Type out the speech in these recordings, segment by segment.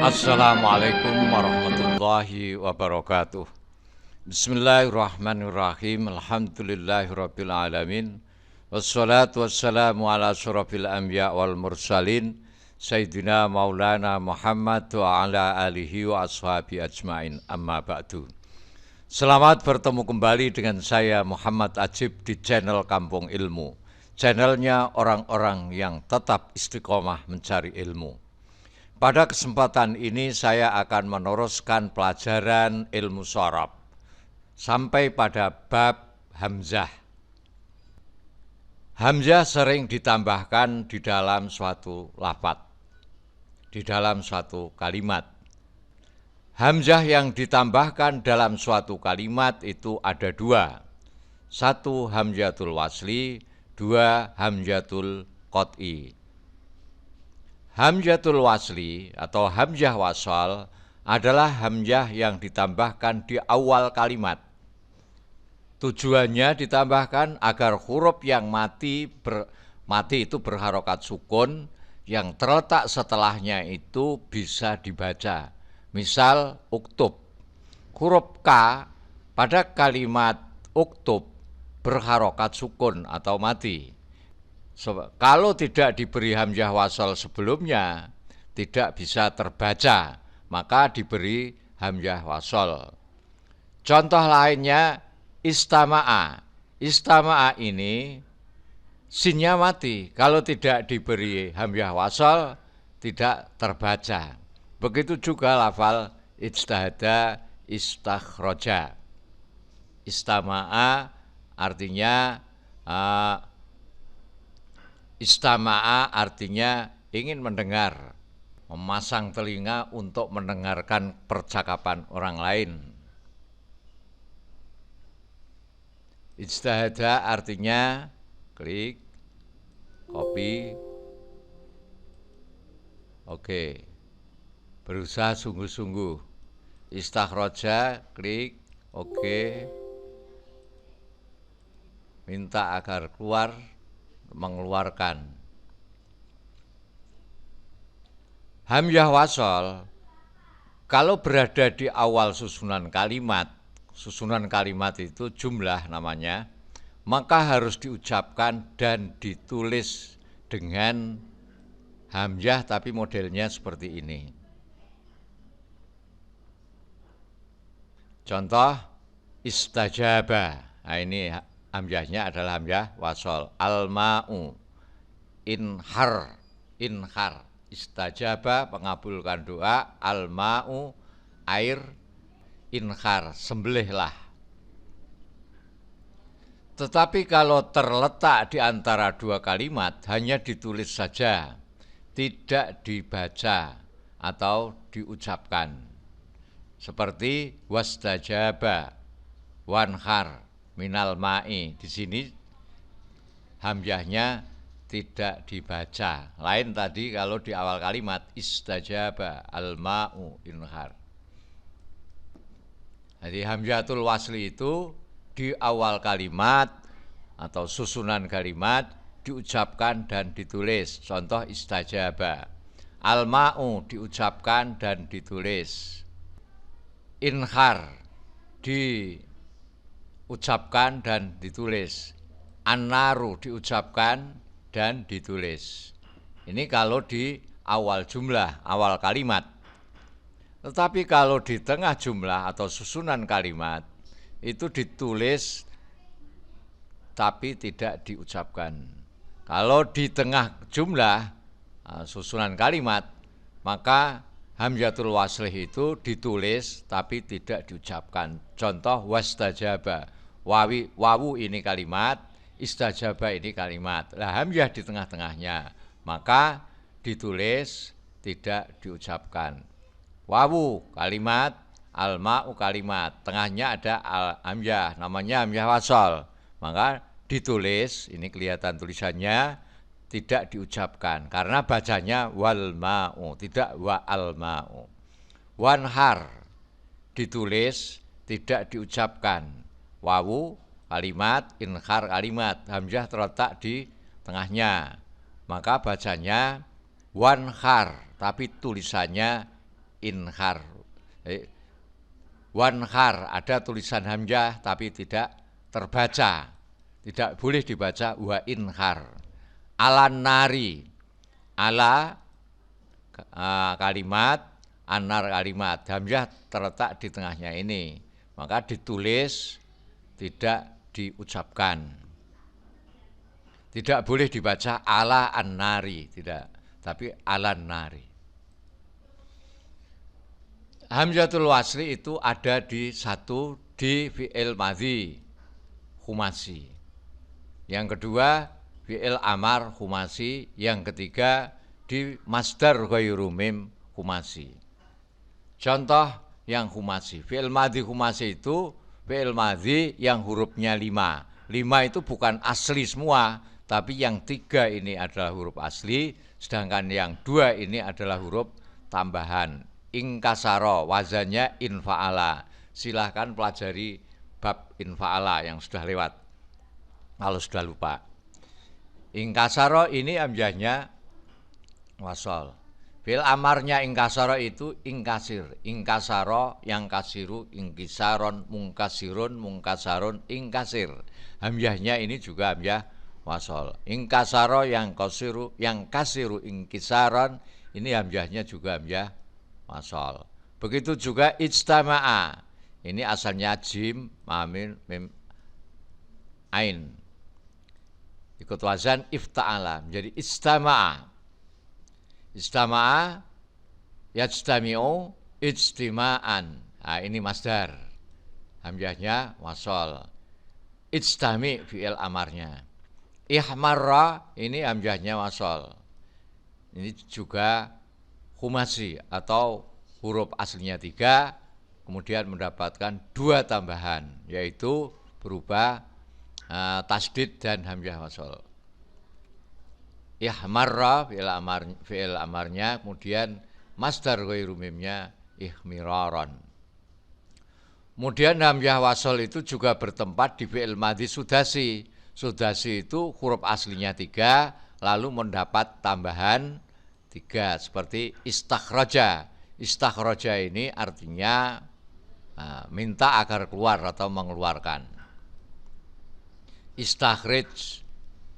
Assalamualaikum warahmatullahi wabarakatuh. Bismillahirrahmanirrahim. Alhamdulillahirabbil alamin. Wassalatu wassalamu ala asyrafil anbiya wal mursalin Sayyidina Maulana Muhammad wa ala alihi wa ashabi ajmain. Amma ba'du. Selamat bertemu kembali dengan saya Muhammad Ajib di channel Kampung Ilmu. Channelnya orang-orang yang tetap istiqomah mencari ilmu. Pada kesempatan ini saya akan meneruskan pelajaran ilmu shorab sampai pada bab hamzah. Hamzah sering ditambahkan di dalam suatu lafadz, di dalam suatu kalimat. Hamzah yang ditambahkan dalam suatu kalimat itu ada dua. Satu hamzatul wasli, dua hamzatul qot'i. Hamzatul wasli atau hamzah wasal adalah hamzah yang ditambahkan di awal kalimat. Tujuannya ditambahkan agar huruf yang mati itu berharokat sukun, yang terletak setelahnya itu bisa dibaca. Misal uktub, huruf K pada kalimat uktub berharokat sukun atau mati. Kalau tidak diberi hamzah wasal sebelumnya, tidak bisa terbaca, maka diberi hamzah wasal. Contoh lainnya istama'a. Istama'a ini sinnya mati, kalau tidak diberi hamzah wasal tidak terbaca. Begitu juga lafal ijtahada, istakhroja. Istama'a artinya istama'a artinya ingin mendengar, memasang telinga untuk mendengarkan percakapan orang lain. Ijtahada artinya klik, copy, oke, berusaha sungguh-sungguh. Istakhroja, klik, oke, minta agar keluar, mengeluarkan. Hamzah wasal kalau berada di awal susunan kalimat itu jumlah namanya, maka harus diucapkan dan ditulis dengan hamzah tapi modelnya seperti ini. Contoh istajaba. Nah, ini hamzahnya adalah hamzah wasal. Al-ma'u, inhar, istajaba mengabulkan doa, al-ma'u air, inhar sembelihlah. Tetapi kalau terletak di antara dua kalimat hanya ditulis saja, tidak dibaca atau diucapkan. Seperti wastajaba, wanhar minal ma'i. Di sini hamzahnya tidak dibaca. Lain tadi kalau di awal kalimat istajaba al-ma'u inhar. Jadi hamzatul wasli itu di awal kalimat atau susunan kalimat diucapkan dan ditulis. Contoh istajaba. Al-ma'u diucapkan dan ditulis. Inhar diucapkan dan ditulis. An-naru diucapkan dan ditulis. Ini kalau di awal jumlah, awal kalimat. Tetapi kalau di tengah jumlah atau susunan kalimat itu ditulis tapi tidak diucapkan. Kalau di tengah jumlah susunan kalimat, maka hamzatul waslih itu ditulis tapi tidak diucapkan. Contoh wastajaba. Wawu ini kalimat, istajaba ini kalimat. Lah hamzah di tengah-tengahnya, maka ditulis tidak diucapkan. Wawu kalimat, al-ma'u kalimat. Tengahnya ada hamzah, namanya hamzah wasal. Maka ditulis, ini kelihatan tulisannya, tidak diucapkan. Karena bacanya wal ma'u, tidak wa al-ma'u. Wanhar ditulis, tidak diucapkan. Wawu kalimat, inhar kalimat. Hamzah terletak di tengahnya. Maka bacanya wanhar, tapi tulisannya inhar. Wanhar, ada tulisan hamzah tapi tidak terbaca, tidak boleh dibaca wa inhar. Alan nari, ala kalimat, anar kalimat, hamzah terletak di tengahnya ini, maka ditulis, tidak diucapkan. Tidak boleh dibaca ala an-nari, tidak, tapi alan nari. Hamzatul wasli itu ada di fi'il madhi khumasi. Yang kedua fi'il amar khumasi, yang ketiga di masdar ghairu mim khumasi. Contoh yang khumasi, fi'il madhi khumasi itu fi'il madhi yang hurufnya 5. 5 itu bukan asli semua, tapi yang 3 ini adalah huruf asli, sedangkan yang 2 ini adalah huruf tambahan. Ingkasaro, wazannya infa'ala. Silahkan pelajari bab infa'ala yang sudah lewat, kalau sudah lupa. Ingkasaro ini hamzahnya wasol. Fil amarnya ingkasaro itu ingkasir. Ingkasaro, yang kasiru, ingkisaron, mungkasirun, mungkasarun, ingkasir. Hamzahnya ini juga hamzah wasol. Ingkasaro, yang kasiru, ingkisaron, ini hamzahnya juga hamzah wasol. Begitu juga ijtama'a. Ini asalnya jim, mamin, mim, ain. Ikut wazan ifta'ala menjadi ijtama'a. Ijtama'a yajtami'u ijtima'an. Nah, ini masdar. Hamzahnya wasol. Ijtami fi'il amarnya. Ihmarra ini hamzahnya wasol. Ini juga khumasi atau huruf aslinya 3, kemudian mendapatkan 2 tambahan, yaitu berubah tasdid dan hamzah wasol. Ihmarra fi'il amarnya, kemudian masdar ghairu mimnya ihmiraron. Kemudian hamzah wasol itu juga bertempat di fi'il madhi sudasi. Sudasi itu huruf aslinya 3, lalu mendapat tambahan 3, seperti istakhraja. Istakhraja ini artinya minta agar keluar atau mengeluarkan. Istakhrij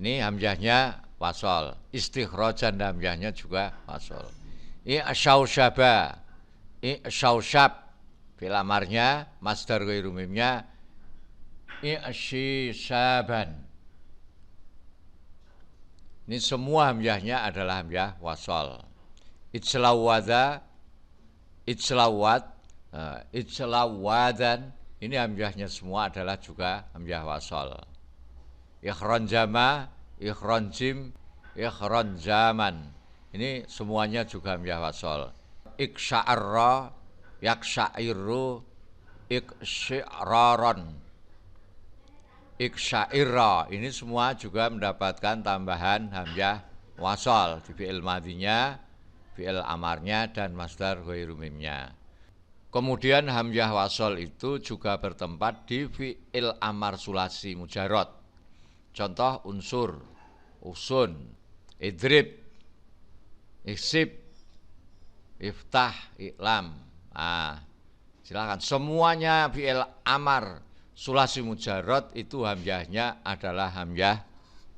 ini hamzahnya wasol. Istikhrajan hamzahnya juga wasol. I'syausyaba, i'syausyab fi'il amarnya masdar ghairu mimnya i'syisaban. Ini semua hamzahnya adalah hamzah wasol. Ijlawada, ijlawad, ijlawadan, ini hamzahnya semua adalah juga hamzah wasol. Ikhronjama, ikhronjim, ikhronjaman, ini semuanya juga hamzah wasol. Iksya'arra, yaksya'irru, iksya'raron, iksya'irra, ini semua juga mendapatkan tambahan hamzah wasol di fi'il madhinya, fi'il amarnya, dan masdar ghairu mimnya. Kemudian hamzah wasol itu juga bertempat di fi'il amar sulasi mujarrad. Contoh unsur, usun, idrib, iksib, iftah, iklam. Silakan, semuanya fi'il amar sulasi mujarrad itu hamzahnya adalah hamzah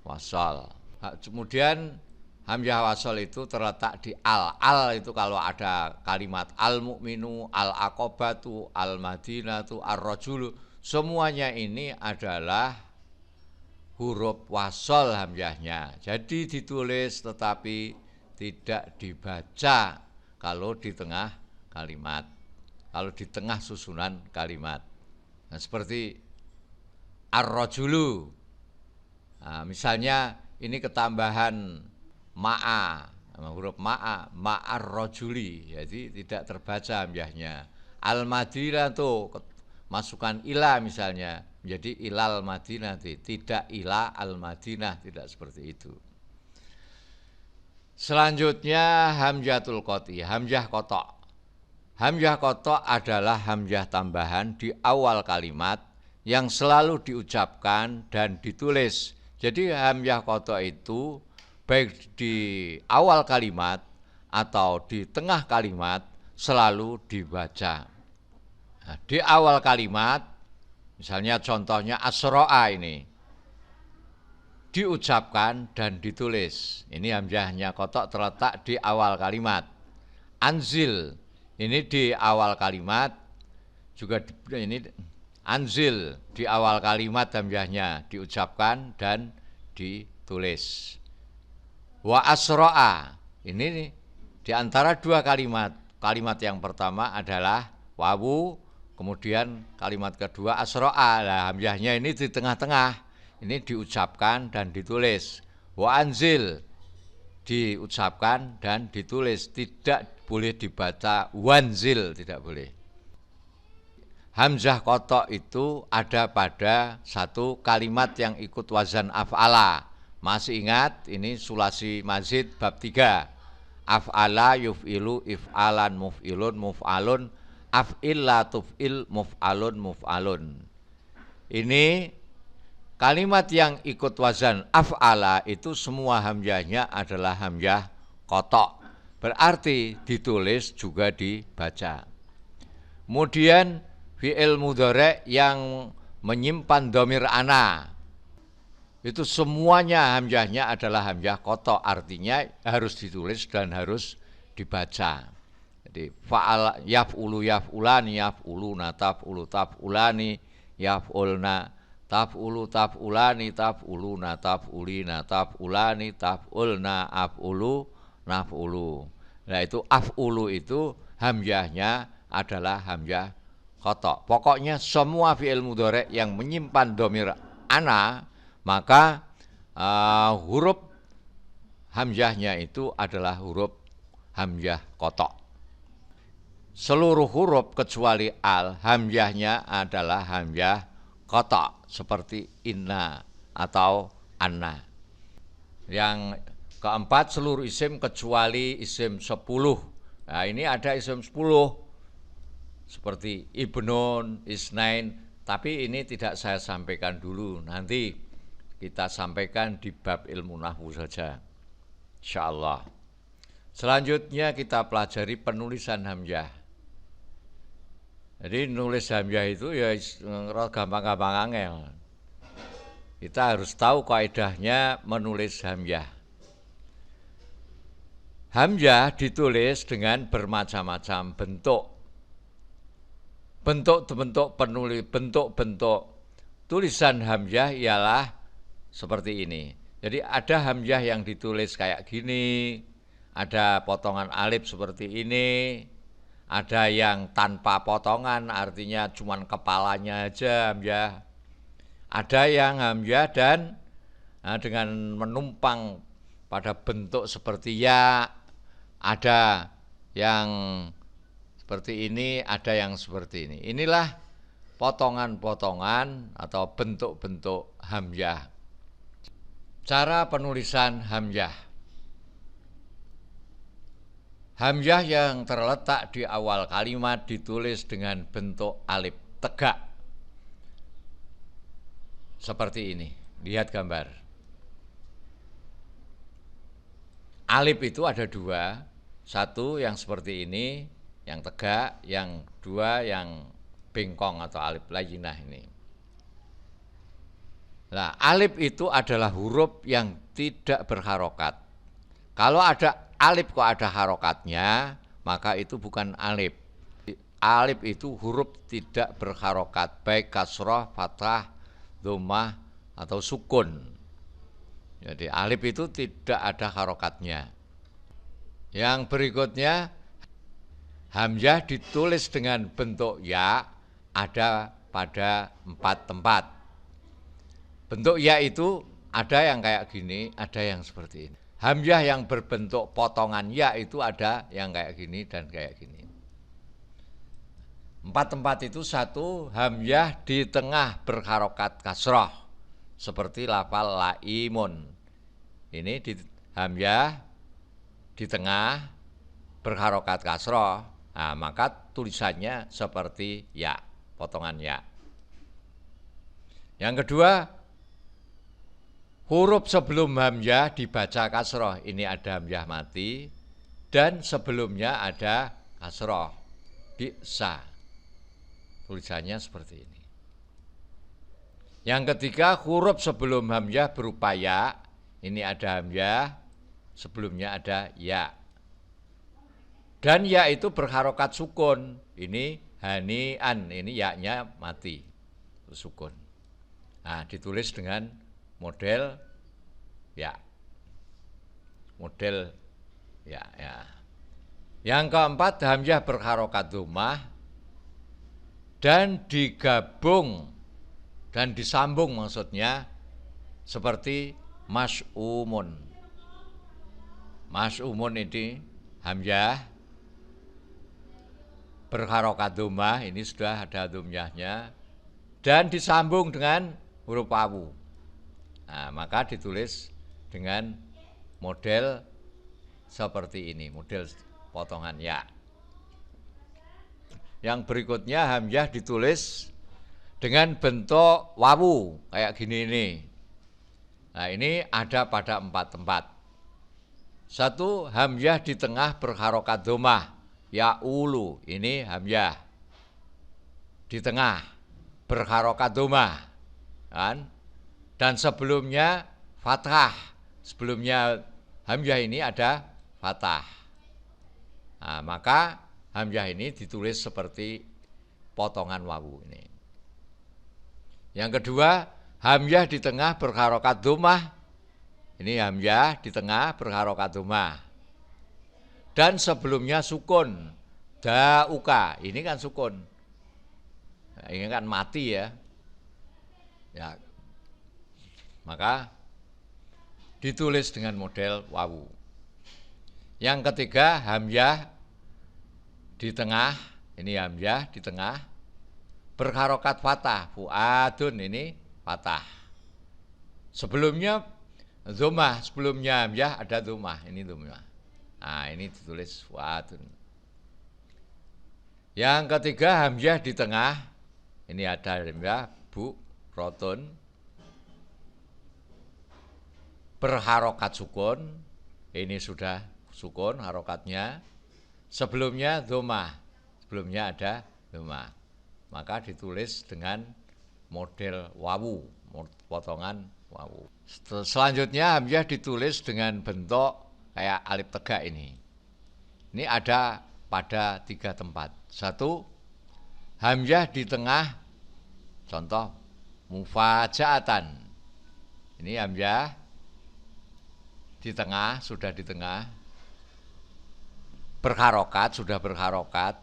wasol. Kemudian hamzah wasol itu terletak di al. Al itu kalau ada kalimat al-mu'minu, al-aqobatu, al-madinatu, ar-rajulu, semuanya ini adalah huruf wasol hamzahnya. Jadi ditulis tetapi tidak dibaca kalau di tengah kalimat, kalau di tengah susunan kalimat. Nah, seperti ar-rajulu. Nah, misalnya ini ketambahan ma'a, huruf ma'a, ma'ar-rajuli, jadi tidak terbaca hamzahnya. Al-madinah tuh masukkan ila misalnya, menjadi ilal madinah, tidak ila al-madinah, tidak seperti itu. Selanjutnya hamzatul qati, hamzah kotok. Hamzah kotok adalah hamzah tambahan di awal kalimat yang selalu diucapkan dan ditulis. Jadi hamzah kotok itu baik di awal kalimat atau di tengah kalimat selalu dibaca. Nah, di awal kalimat, misalnya contohnya asro'a ini, diucapkan dan ditulis. Ini hamzahnya kotok terletak di awal kalimat. Anzil, ini di awal kalimat, juga ini anzil di awal kalimat hamzahnya diucapkan dan ditulis. Wa asro'a, ini di antara dua kalimat. Kalimat yang pertama adalah wawu, kemudian kalimat kedua asro'a. Nah, hamzahnya ini di tengah-tengah. Ini diucapkan dan ditulis. Wa anzil diucapkan dan ditulis. Tidak boleh dibaca wanzil, tidak boleh. Hamzah kotok itu ada pada satu kalimat yang ikut wazan af'ala. Masih ingat ini sulasi mazid bab 3. Af'ala yuf'ilu if'alan muf'ilun muf'alun af'illa tuf'il muf'alun muf'alun. Ini kalimat yang ikut wazan af'ala itu semua hamzahnya adalah hamzah kotok. Berarti ditulis juga dibaca. Kemudian fi'il mudhari' yang menyimpan dhamir ana. Itu semuanya hamzahnya adalah hamzah kotok. Artinya harus ditulis dan harus dibaca. Jadi fa'ala yaf'ulu yaf'ulani yaf'uluna taf'ulu taf'ulani yaf'ulna taf'ulu taf'ulani taf'uluna taf'ulina taf'ulani taf'ulna af'ulu naf'ulu. Nah itu af'ulu itu hamzahnya adalah hamzah kotok. Pokoknya semua fi'il mudhari' yang menyimpan dhamir ana, maka huruf hamzahnya itu adalah huruf hamzah kotok. Seluruh huruf kecuali al, hamzahnya adalah hamzah kotok, seperti inna atau anna. Yang keempat, seluruh isim kecuali isim 10. Nah ini ada isim 10 seperti ibnun, isnain, tapi ini tidak saya sampaikan dulu. Nanti kita sampaikan di bab ilmu nahwu saja, insyaallah. Selanjutnya kita pelajari penulisan hamzah. Jadi nulis hamzah itu ya gampang-gampang angel. Kita harus tahu kaidahnya menulis hamzah. Hamzah ditulis dengan bermacam-macam bentuk. Bentuk-bentuk tulisan hamzah ialah seperti ini. Jadi ada hamzah yang ditulis kayak gini, ada potongan alif seperti ini, ada yang tanpa potongan, artinya cuman kepalanya aja hamzah. Ada yang hamzah dan dengan menumpang pada bentuk seperti ya, ada yang seperti ini, ada yang seperti ini. Inilah potongan-potongan atau bentuk-bentuk hamzah. Cara penulisan hamzah. Hamzah yang terletak di awal kalimat ditulis dengan bentuk alif tegak. Seperti ini. Lihat gambar. Alif itu ada dua. Satu yang seperti ini, yang tegak, yang dua yang bengkong atau alif layinah ini. Nah, alif itu adalah huruf yang tidak berharokat. Kalau ada alif kok ada harokatnya, maka itu bukan alif. Alif itu huruf tidak berharokat, baik kasroh, fathah, dhammah, atau sukun. Jadi alif itu tidak ada harokatnya. Yang berikutnya, hamzah ditulis dengan bentuk ya, ada pada 4 tempat. Bentuk ya itu ada yang kayak gini, ada yang seperti ini. Hamzah yang berbentuk potongan ya itu ada yang kayak gini dan kayak gini. 4 tempat itu, satu, hamzah di tengah berharokat kasroh, seperti lafal laimun. Ini di hamzah di tengah berharokat kasroh, nah, maka tulisannya seperti ya, potongan ya. Yang kedua, huruf sebelum hamzah dibaca kasroh. Ini ada hamzah mati dan sebelumnya ada kasroh, bi'sa. Tulisannya seperti ini. Yang ketiga, huruf sebelum hamzah berupa ya. Ini ada hamzah, sebelumnya ada ya. Dan ya itu berharokat sukun. Ini hani'an, ini ya-nya mati, sukun. Nah, ditulis dengan model ya. Model ya. Yang keempat, hamzah berharokat dhammah dan digabung dan disambung maksudnya seperti mas'umun. Mas'umun ini hamzah berharokat dhammah, ini sudah ada dhammahnya, dan disambung dengan huruf wawu. Nah, maka ditulis dengan model seperti ini, model potongan ya. Yang berikutnya hamzah ditulis dengan bentuk wawu kayak gini ini. Nah, ini ada pada 4 tempat. 1, hamzah di tengah berharokat dhammah. Ya ulu, ini hamzah di tengah berharokat dhammah, kan? Dan sebelumnya fathah. Sebelumnya hamzah ini ada fathah. Nah, maka hamzah ini ditulis seperti potongan wawu ini. Yang kedua, hamzah di tengah berharokat dhammah. Ini hamzah di tengah berharokat dhammah. Dan sebelumnya sukun, da'uka, ini kan sukun. Nah, ini kan mati ya. Ya. Maka ditulis dengan model wawu. Yang ketiga, hamzah di tengah, ini hamzah di tengah berharokat fathah, fuadun, ini fathah. Sebelumnya dhammah, sebelumnya hamzah ada dhammah, ini dhammah. Nah, ini ditulis fuadun. Yang ketiga, hamzah di tengah, ini ada hamzah bu, rotun, berharokat sukun, ini sudah sukun harokatnya. Sebelumnya dhammah, sebelumnya ada dhammah. Maka ditulis dengan model wawu, potongan wawu. Selanjutnya hamzah ditulis dengan bentuk kayak alif tegak ini. Ini ada pada 3 tempat. 1, hamzah di tengah, contoh mufajaatan. Ini hamzah di tengah, sudah di tengah. Berharokat, sudah berharokat.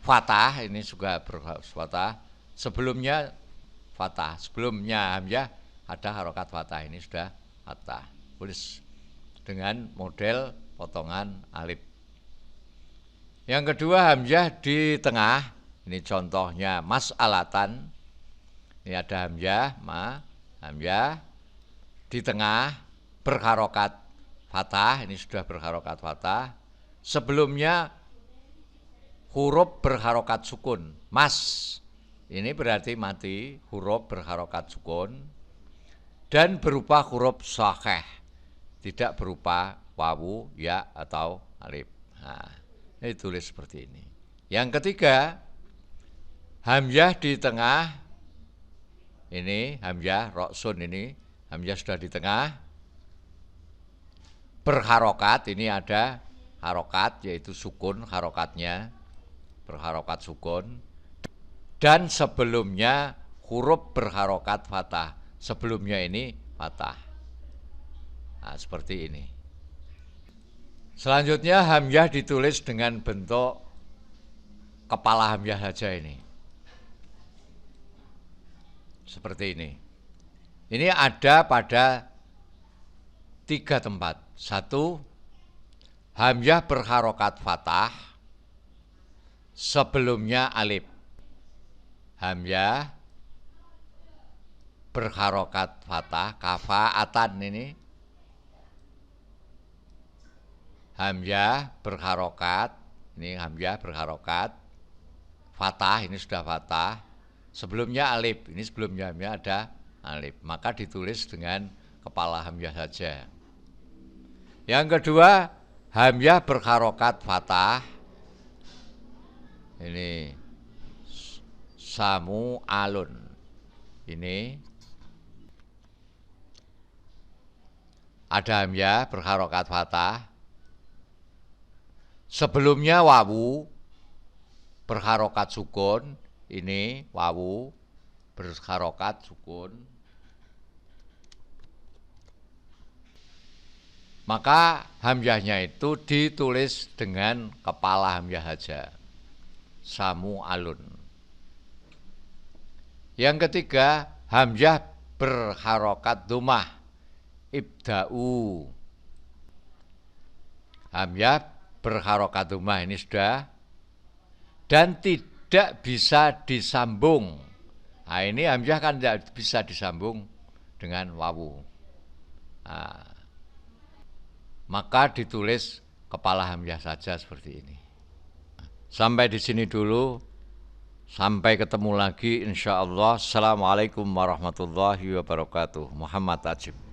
Fathah, ini juga berfathah. Sebelumnya fathah, sebelumnya hamzah ada harokat fathah, ini sudah fathah. Tulis dengan model potongan alif. Yang kedua, hamzah di tengah. Ini contohnya mas'alatan. Ini ada hamzah, hamzah di tengah berharokat fathah. Ini sudah berharokat fathah. Sebelumnya huruf berharokat sukun. Mas, ini berarti mati, huruf berharokat sukun dan berupa huruf shahih, tidak berupa wawu, ya, atau alif. Nah, ini tulis seperti ini. Yang ketiga, hamzah di tengah. Ini hamzah roksun, ini hamzah sudah di tengah. Berharokat, ini ada harokat, yaitu sukun harokatnya. Berharokat sukun. Dan sebelumnya huruf berharokat fathah. Sebelumnya ini fathah. Nah, seperti ini. Selanjutnya hamzah ditulis dengan bentuk kepala hamzah saja ini. Seperti ini. Ini ada pada 3 tempat. 1, hamzah berharokat fathah. Sebelumnya alif. Hamzah berharokat fathah, kafaatan ini. Hamzah berharokat, ini hamzah berharokat fathah, ini sudah fathah. Sebelumnya alif, ini sebelumnya ada alif. Maka ditulis dengan kepala hamzah saja. Yang kedua, hamzah berharokat fathah. Ini samu alun. Ini ada hamzah berharokat fathah. Sebelumnya wawu berharokat sukun. Ini wawu berharokat sukun. Maka hamzahnya itu ditulis dengan kepala hamzah saja. Samu alun. Yang ketiga, hamzah berharokat dhammah. Ibda'u. Hamzah berharokat dhammah ini sudah. Dan tidak bisa disambung. Nah, ini hamzah kan tidak bisa disambung dengan wawu. Nah, maka ditulis kepala hamzah saja seperti ini. Sampai di sini dulu. Sampai ketemu lagi insyaallah. Assalamualaikum warahmatullahi wabarakatuh. Muhammad Ajib.